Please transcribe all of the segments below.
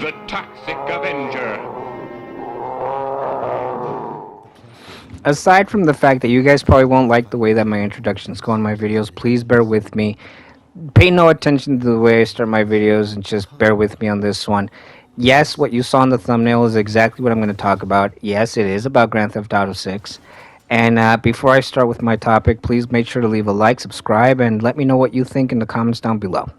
The Toxic Avenger. Aside from the fact that you guys probably won't like the way that my introductions go in my videos, please bear with me. Pay no attention to the way I start my videos and just bear with me on this one. Yes, what you saw in the thumbnail is exactly what I'm going to talk about. Yes, it is about Grand Theft Auto 6. And before I start with my topic, please make sure to leave a like, subscribe, and let me know what you think in the comments down below.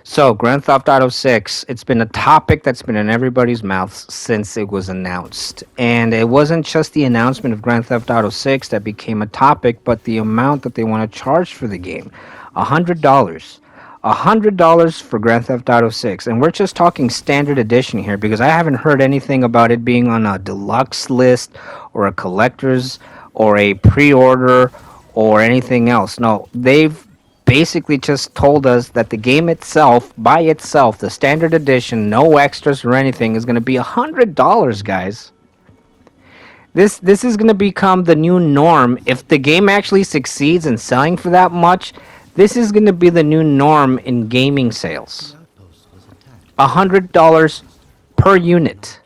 So, Grand Theft Auto 6, it's been a topic that's been in everybody's mouths since it was announced. And it wasn't just the announcement of Grand Theft Auto 6 that became a topic, but the amount that they want to charge for the game. $100. $100 for Grand Theft Auto 6. And we're just talking standard edition here because I haven't heard anything about it being on a deluxe list or a collector's or a pre-order or anything else. No, they've basically just told us that the game itself, by itself, the standard edition, no extras or anything, is going to be $100, guys. This is going to become the new norm. If the game actually succeeds in selling for that much, this is going to be the new norm in gaming sales. $100 per unit.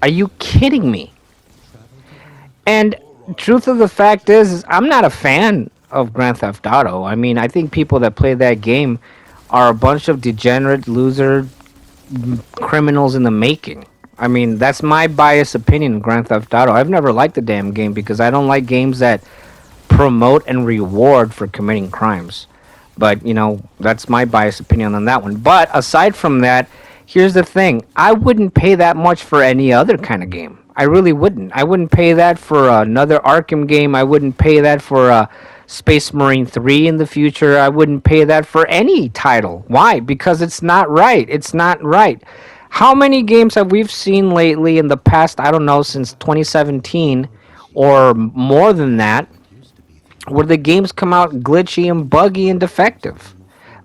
Are you kidding me? And truth of the fact is I'm not a fan of Grand Theft Auto. I mean, I think people that play that game are a bunch of degenerate loser criminals in the making. I mean, that's my biased opinion of Grand Theft Auto. I've never liked the damn game because I don't like games that promote and reward for committing crimes. But, that's my biased opinion on that one. But aside from that, here's the thing. I wouldn't pay that much for any other kind of game. I really wouldn't. I wouldn't pay that for another Arkham game. I wouldn't pay that for Space Marine 3 in the future. I wouldn't pay that for any title. Why? Because it's not right. It's not right. How many games have we seen lately in the past, I don't know, since 2017 or more than that, where the games come out glitchy and buggy and defective?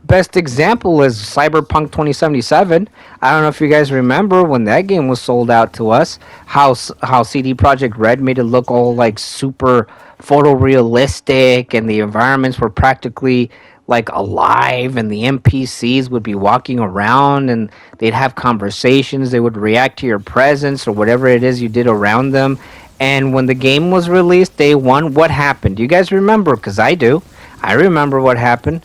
Best example is Cyberpunk 2077. I don't know if you guys remember when that game was sold out to us, how CD Projekt Red made it look all like super photorealistic and the environments were practically like alive and the NPCs would be walking around and they'd have conversations, they would react to your presence or whatever it is you did around them. And when the game was released day one, what happened? Do you guys remember? Because I do. I remember what happened.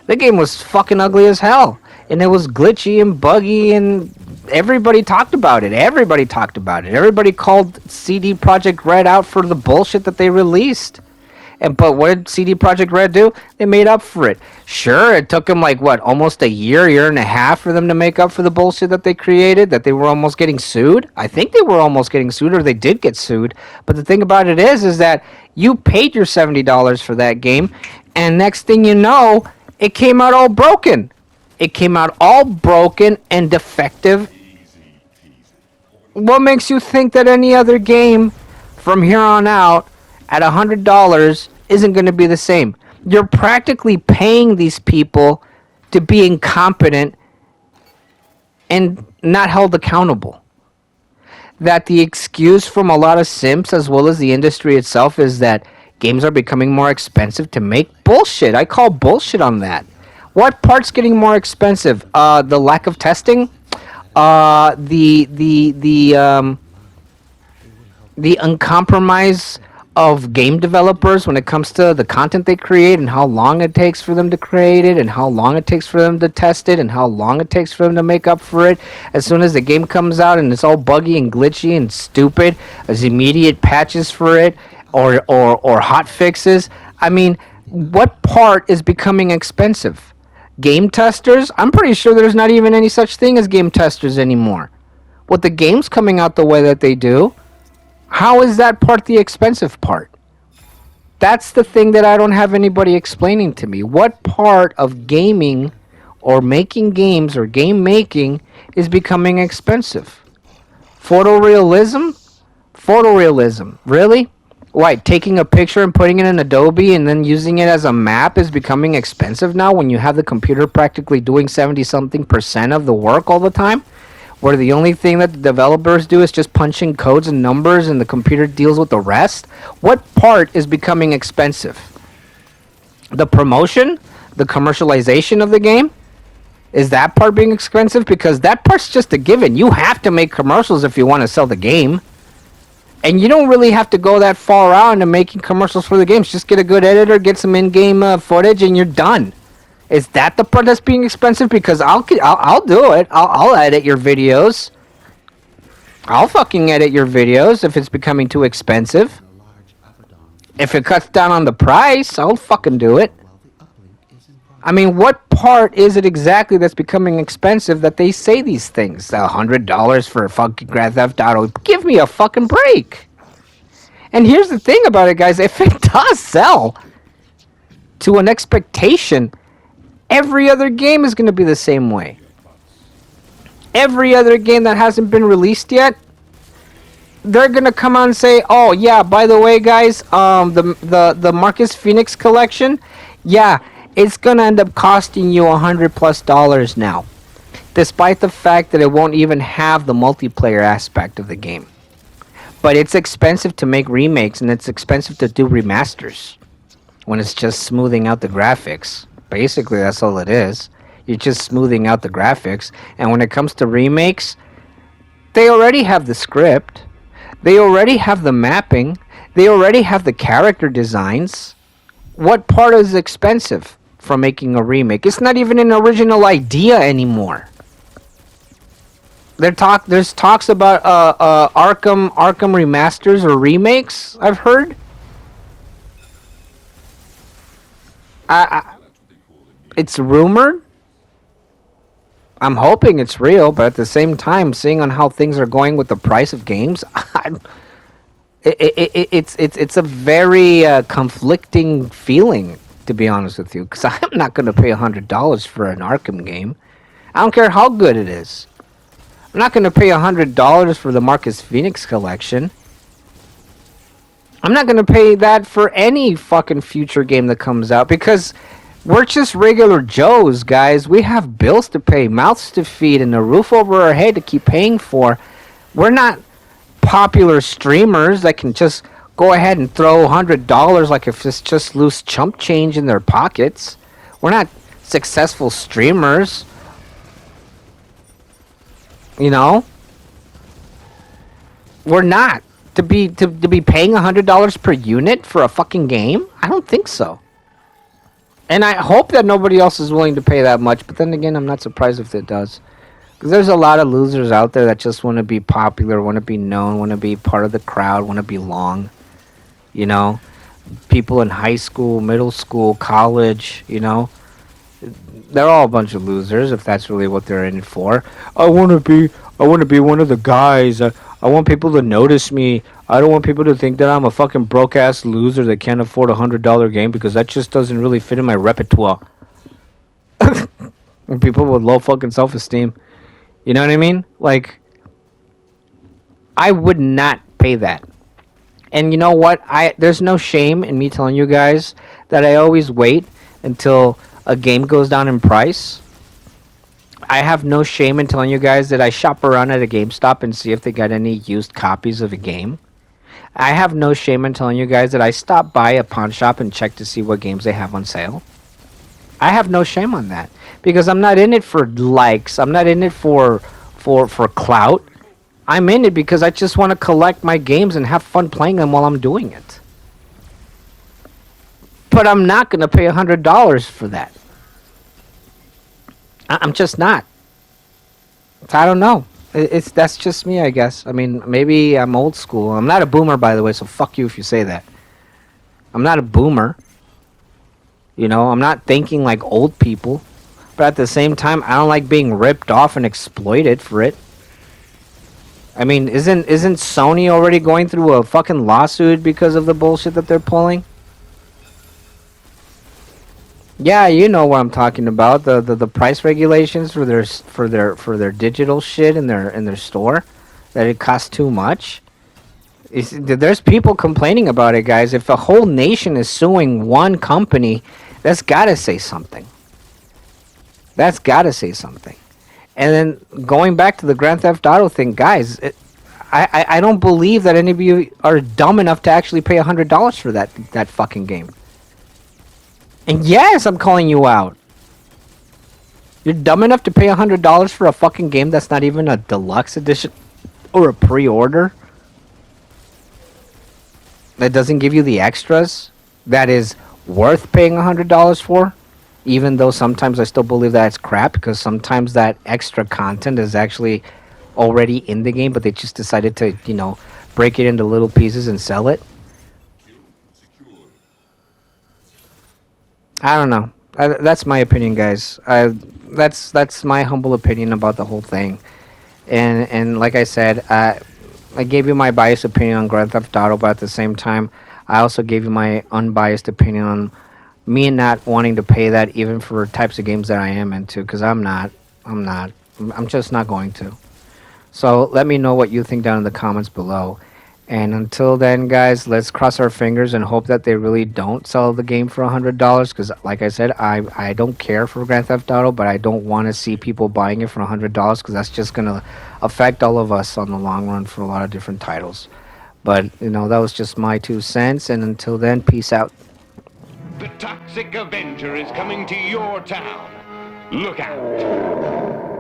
The game was fucking ugly as hell. And it was glitchy and buggy and everybody talked about it. Everybody talked about it. Everybody called CD Projekt Red out for the bullshit that they released. But what did CD Projekt Red do? They made up for it. Sure, it took them like, almost a year and a half for them to make up for the bullshit that they created, that they were almost getting sued. I think they were almost getting sued, or they did get sued. But the thing about it is that you paid your $70 for that game, and next thing you know, it came out all broken. It came out all broken and defective. What makes you think that any other game from here on out at $100 isn't going to be the same? You're practically paying these people to be incompetent and not held accountable. That the excuse from a lot of simps as well as the industry itself is that games are becoming more expensive to make. Bullshit. I call bullshit on that. What part's getting more expensive? The lack of testing? The uncompromise of game developers when it comes to the content they create and how long it takes for them to create it and how long it takes for them to test it and how long it takes for them to make up for it as soon as the game comes out and it's all buggy and glitchy and stupid as immediate patches for it or hot fixes. I mean, what part is becoming expensive? Game testers? I'm pretty sure there's not even any such thing as game testers anymore. With the games coming out the way that they do, how is that part the expensive part? That's the thing that I don't have anybody explaining to me. What part of gaming or making games or game making is becoming expensive? Photorealism? Photorealism. Really? Why, taking a picture and putting it in Adobe and then using it as a map is becoming expensive now when you have the computer practically doing 70-something% of the work all the time? Where the only thing that the developers do is just punch in codes and numbers and the computer deals with the rest? What part is becoming expensive? The promotion? The commercialization of the game? Is that part being expensive? Because that part's just a given. You have to make commercials if you want to sell the game. And you don't really have to go that far out into making commercials for the games. Just get a good editor, get some in-game footage, and you're done. Is that the part that's being expensive? Because I'll do it. I'll edit your videos. I'll fucking edit your videos if it's becoming too expensive. If it cuts down on the price, I'll fucking do it. I mean, what part is it exactly that's becoming expensive that they say these things? $100 for a fucking Grand Theft Auto. Give me a fucking break. And here's the thing about it, guys. If it does sell to an expectation, every other game is going to be the same way. Every other game that hasn't been released yet, they're going to come out and say, oh, yeah, by the way, guys, the Marcus Phoenix collection, yeah, it's going to end up costing you $100+ now, despite the fact that it won't even have the multiplayer aspect of the game. But it's expensive to make remakes, and it's expensive to do remasters when it's just smoothing out the graphics. Basically, that's all it is. You're just smoothing out the graphics. And when it comes to remakes, they already have the script. They already have the mapping. They already have the character designs. What part is expensive from making a remake? It's not even an original idea anymore. There's talks about Arkham remasters or remakes, I've heard. It's rumored. I'm hoping it's real, but at the same time, seeing on how things are going with the price of games, it's a very conflicting feeling, to be honest with you, because I'm not going to pay $100 for an Arkham game. I don't care how good it is. I'm not going to pay $100 for the Marcus Phoenix collection. I'm not going to pay that for any fucking future game that comes out, because we're just regular Joes, guys. We have bills to pay, mouths to feed, and a roof over our head to keep paying for. We're not popular streamers that can just go ahead and throw $100 like if it's just loose chump change in their pockets. We're not successful streamers. You know? We're not. To be paying $100 per unit for a fucking game? I don't think so. And I hope that nobody else is willing to pay that much, but then again, I'm not surprised if it does. Because there's a lot of losers out there that just want to be popular, want to be known, want to be part of the crowd, want to belong. You know? People in high school, middle school, college, you know? They're all a bunch of losers if that's really what they're in it for. I want to be one of the guys. I want people to notice me. I don't want people to think that I'm a fucking broke-ass loser that can't afford a $100 game, because that just doesn't really fit in my repertoire. People with low fucking self-esteem. You know what I mean? Like, I would not pay that. And you know what? There's no shame in me telling you guys that I always wait until a game goes down in price. I have no shame in telling you guys that I shop around at a GameStop and see if they got any used copies of a game. I have no shame in telling you guys that I stop by a pawn shop and check to see what games they have on sale. I have no shame on that, because I'm not in it for likes. I'm not in it for clout. I'm in it because I just want to collect my games and have fun playing them while I'm doing it. But I'm not going to pay $100 for that. I'm just not. I don't know. That's just me, I guess. I mean, maybe I'm old school. I'm not a boomer, by the way, so fuck you if you say that. I'm not a boomer. You know, I'm not thinking like old people. But at the same time, I don't like being ripped off and exploited for it. I mean, isn't Sony already going through a fucking lawsuit because of the bullshit that they're pulling? Yeah, you know what I'm talking about. The price regulations for their digital shit in their store, that it costs too much. There's people complaining about it, guys. If a whole nation is suing one company, that's gotta say something. That's gotta say something. And then going back to the Grand Theft Auto thing, guys, I don't believe that any of you are dumb enough to actually pay $100 for that fucking game. And yes, I'm calling you out. You're dumb enough to pay $100 for a fucking game that's not even a deluxe edition or a pre-order that doesn't give you the extras that is worth paying $100 for, even though sometimes I still believe that it's crap because sometimes that extra content is actually already in the game, but they just decided to, break it into little pieces and sell it. I don't know. That's my opinion, guys. That's my humble opinion about the whole thing. And like I said, I gave you my biased opinion on Grand Theft Auto, but at the same time, I also gave you my unbiased opinion on me not wanting to pay that even for types of games that I am into, because I'm not. I'm not. I'm just not going to. So let me know what you think down in the comments below. And until then, guys, let's cross our fingers and hope that they really don't sell the game for $100. Because, like I said, I don't care for Grand Theft Auto, but I don't want to see people buying it for $100 because that's just gonna affect all of us on the long run for a lot of different titles. But that was just my 2 cents. And until then, peace out. The Toxic Avenger is coming to your town. Look out.